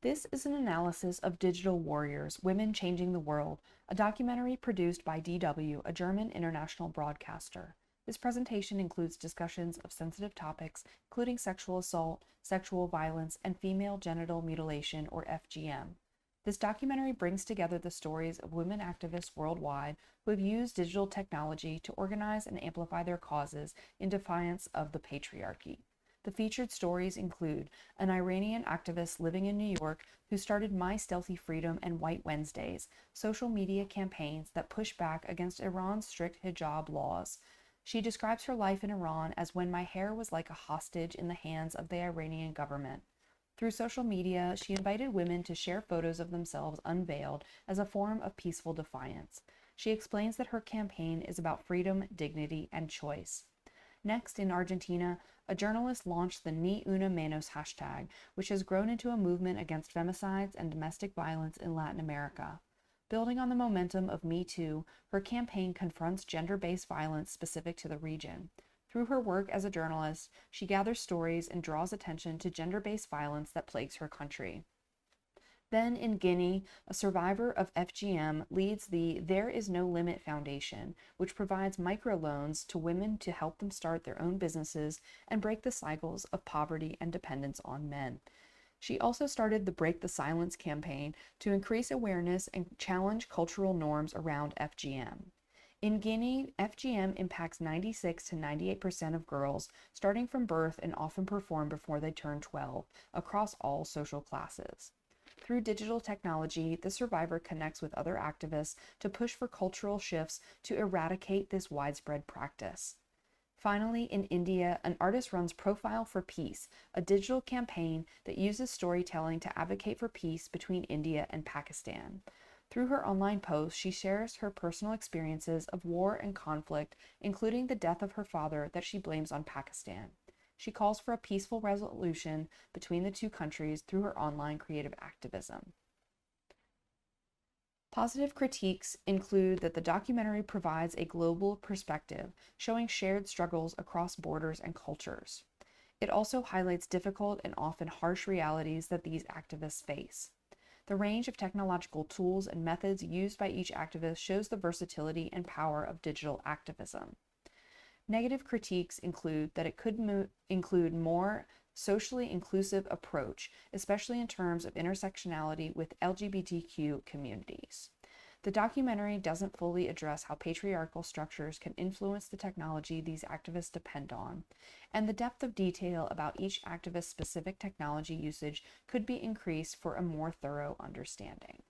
This is an analysis of Digital Warriors, Women Changing the World, a documentary produced by DW, a German international broadcaster. This presentation includes discussions of sensitive topics, including sexual assault, sexual violence, and female genital mutilation, or FGM. This documentary brings together the stories of women activists worldwide who have used digital technology to organize and amplify their causes in defiance of the patriarchy. The featured stories include an Iranian activist living in New York who started My Stealthy Freedom and White Wednesdays, social media campaigns that push back against Iran's strict hijab laws. She describes her life in Iran as when my hair was like a hostage in the hands of the Iranian government. Through social media, she invited women to share photos of themselves unveiled as a form of peaceful defiance. She explains that her campaign is about freedom, dignity, and choice. Next, in Argentina, a journalist launched the Ni Una Menos hashtag, which has grown into a movement against femicides and domestic violence in Latin America. Building on the momentum of Me Too, her campaign confronts gender-based violence specific to the region. Through her work as a journalist, she gathers stories and draws attention to gender-based violence that plagues her country. Then in Guinea, a survivor of FGM leads the There Is No Limit Foundation, which provides microloans to women to help them start their own businesses and break the cycles of poverty and dependence on men. She also started the Break the Silence campaign to increase awareness and challenge cultural norms around FGM. In Guinea, FGM impacts 96 to 98% of girls, starting from birth and often performed before they turn 12, across all social classes. Through digital technology, the survivor connects with other activists to push for cultural shifts to eradicate this widespread practice. Finally, in India, an artist runs Profile for Peace, a digital campaign that uses storytelling to advocate for peace between India and Pakistan. Through her online posts, she shares her personal experiences of war and conflict, including the death of her father that she blames on Pakistan. She calls for a peaceful resolution between the two countries through her online creative activism. Positive critiques include that the documentary provides a global perspective, showing shared struggles across borders and cultures. It also highlights difficult and often harsh realities that these activists face. The range of technological tools and methods used by each activist shows the versatility and power of digital activism. Negative critiques include that it could include more socially inclusive approach, especially in terms of intersectionality with LGBTQ communities. The documentary doesn't fully address how patriarchal structures can influence the technology these activists depend on, and the depth of detail about each activist's specific technology usage could be increased for a more thorough understanding.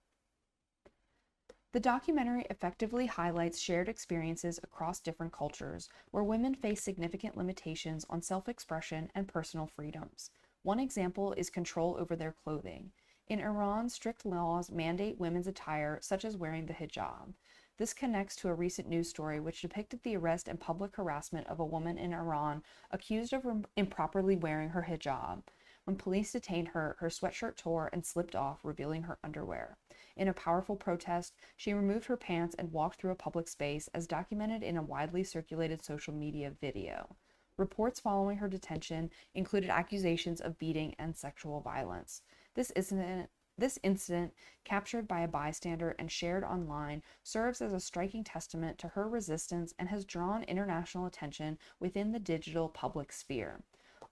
The documentary effectively highlights shared experiences across different cultures, where women face significant limitations on self-expression and personal freedoms. One example is control over their clothing. In Iran, strict laws mandate women's attire, such as wearing the hijab. This connects to a recent news story which depicted the arrest and public harassment of a woman in Iran accused of improperly wearing her hijab. When police detained her, her sweatshirt tore and slipped off, revealing her underwear. In a powerful protest, she removed her pants and walked through a public space, as documented in a widely circulated social media video. Reports following her detention included accusations of beating and sexual violence. This incident, captured by a bystander and shared online, serves as a striking testament to her resistance and has drawn international attention within the digital public sphere.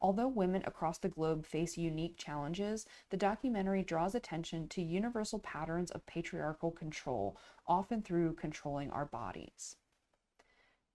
Although women across the globe face unique challenges, the documentary draws attention to universal patterns of patriarchal control, often through controlling our bodies.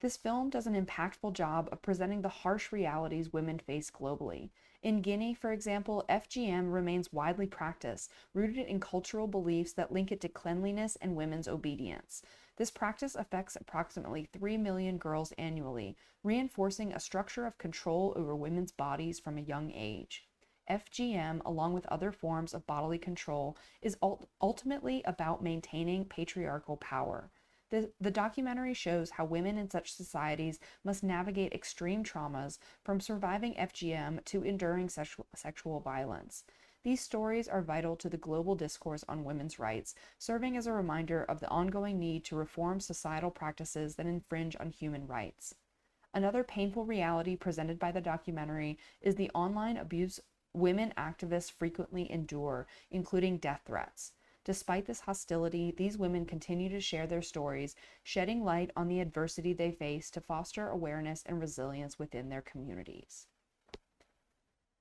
This film does an impactful job of presenting the harsh realities women face globally. In Guinea, for example, FGM remains widely practiced, rooted in cultural beliefs that link it to cleanliness and women's obedience. This practice affects approximately 3 million girls annually, reinforcing a structure of control over women's bodies from a young age. FGM, along with other forms of bodily control, is ultimately about maintaining patriarchal power. The documentary shows how women in such societies must navigate extreme traumas, from surviving FGM to enduring sexual violence. These stories are vital to the global discourse on women's rights, serving as a reminder of the ongoing need to reform societal practices that infringe on human rights. Another painful reality presented by the documentary is the online abuse women activists frequently endure, including death threats. Despite this hostility, these women continue to share their stories, shedding light on the adversity they face to foster awareness and resilience within their communities.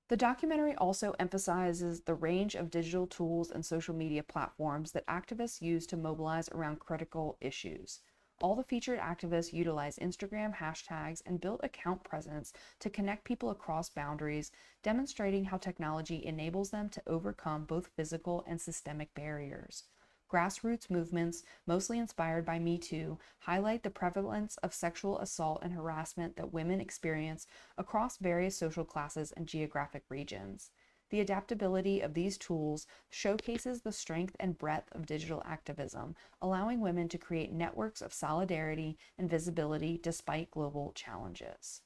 The documentary also emphasizes the range of digital tools and social media platforms that activists use to mobilize around critical issues. All the featured activists utilize Instagram hashtags and built account presence to connect people across boundaries, demonstrating how technology enables them to overcome both physical and systemic barriers. Grassroots movements, mostly inspired by Me Too, highlight the prevalence of sexual assault and harassment that women experience across various social classes and geographic regions. The adaptability of these tools showcases the strength and breadth of digital activism, allowing women to create networks of solidarity and visibility despite global challenges.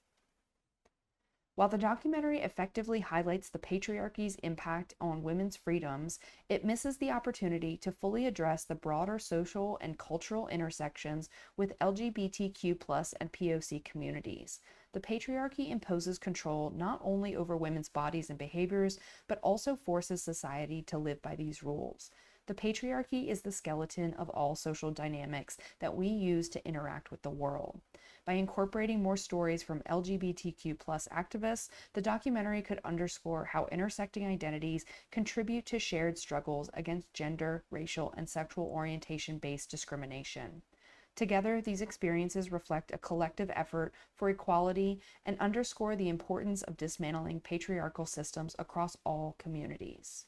While the documentary effectively highlights the patriarchy's impact on women's freedoms, it misses the opportunity to fully address the broader social and cultural intersections with LGBTQ+ and POC communities. The patriarchy imposes control not only over women's bodies and behaviors, but also forces society to live by these rules. The patriarchy is the skeleton of all social dynamics that we use to interact with the world. By incorporating more stories from LGBTQ+ activists, the documentary could underscore how intersecting identities contribute to shared struggles against gender, racial, and sexual orientation-based discrimination. Together, these experiences reflect a collective effort for equality and underscore the importance of dismantling patriarchal systems across all communities.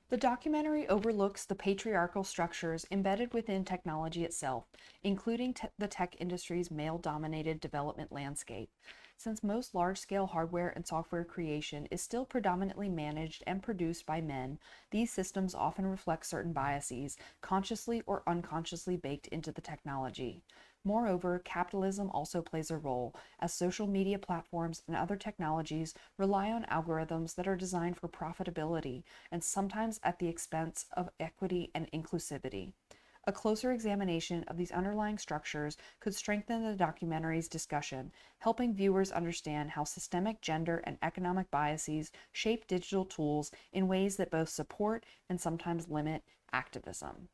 The documentary overlooks the patriarchal structures embedded within technology itself, including the tech industry's male-dominated development landscape. Since most large-scale hardware and software creation is still predominantly managed and produced by men, these systems often reflect certain biases, consciously or unconsciously baked into the technology. Moreover, capitalism also plays a role, as social media platforms and other technologies rely on algorithms that are designed for profitability, and sometimes at the expense of equity and inclusivity. A closer examination of these underlying structures could strengthen the documentary's discussion, helping viewers understand how systemic gender and economic biases shape digital tools in ways that both support and sometimes limit activism.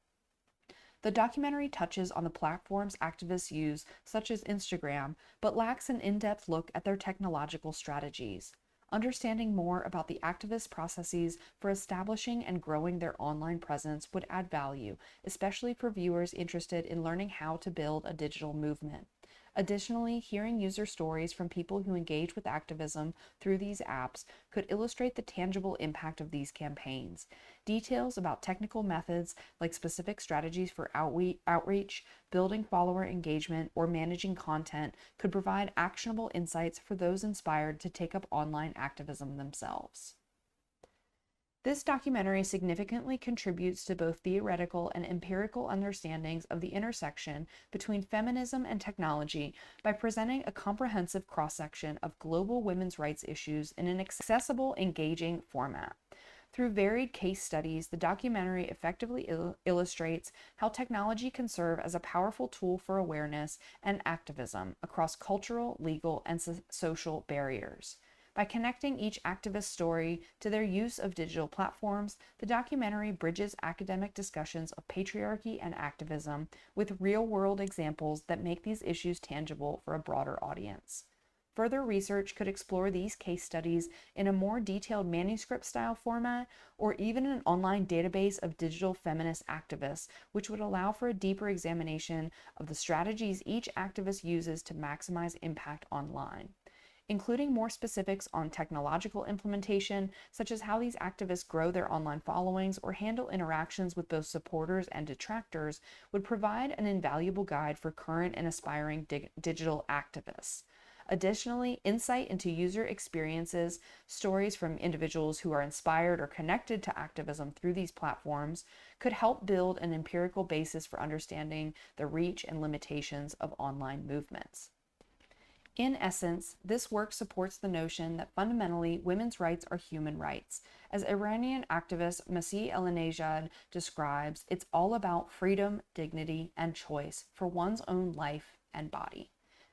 The documentary touches on the platforms activists use, such as Instagram, but lacks an in-depth look at their technological strategies. Understanding more about the activist processes for establishing and growing their online presence would add value, especially for viewers interested in learning how to build a digital movement. Additionally, hearing user stories from people who engage with activism through these apps could illustrate the tangible impact of these campaigns. Details about technical methods, like specific strategies for outreach, building follower engagement, or managing content, could provide actionable insights for those inspired to take up online activism themselves. This documentary significantly contributes to both theoretical and empirical understandings of the intersection between feminism and technology by presenting a comprehensive cross-section of global women's rights issues in an accessible, engaging format. Through varied case studies, the documentary effectively illustrates how technology can serve as a powerful tool for awareness and activism across cultural, legal, and social barriers. By connecting each activist story to their use of digital platforms, the documentary bridges academic discussions of patriarchy and activism with real-world examples that make these issues tangible for a broader audience. Further research could explore these case studies in a more detailed manuscript-style format, or even an online database of digital feminist activists, which would allow for a deeper examination of the strategies each activist uses to maximize impact online. Including more specifics on technological implementation, such as how these activists grow their online followings or handle interactions with both supporters and detractors, would provide an invaluable guide for current and aspiring digital activists. Additionally, insight into user experiences, stories from individuals who are inspired or connected to activism through these platforms, could help build an empirical basis for understanding the reach and limitations of online movements. In essence, this work supports the notion that fundamentally women's rights are human rights. As Iranian activist Masih Elinejad describes, it's all about freedom, dignity, and choice for one's own life and body.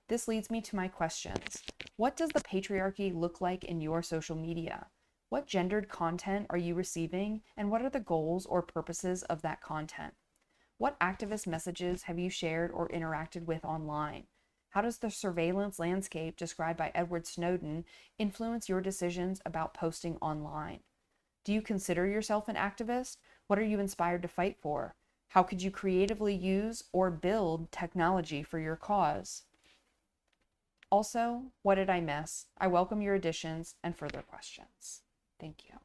This leads me to my questions. What does the patriarchy look like in your social media? What gendered content are you receiving, and what are the goals or purposes of that content? What activist messages have you shared or interacted with online? How does the surveillance landscape described by Edward Snowden influence your decisions about posting online? Do you consider yourself an activist? What are you inspired to fight for? How could you creatively use or build technology for your cause? Also, what did I miss? I welcome your additions and further questions. Thank you.